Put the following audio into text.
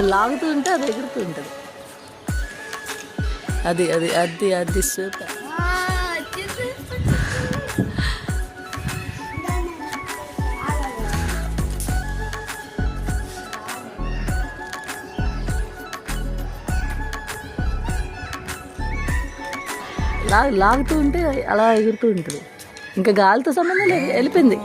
లాగుతూ ఉంటే అది ఎగురుతూ ఉంటుంది. అది అది అది అది సూపర్. లాగుతూ ఉంటే అలా ఎగురుతూ ఉంటుంది. ఇంకా గాలితో సంబంధం లేదు, వెళ్ళిపోయింది.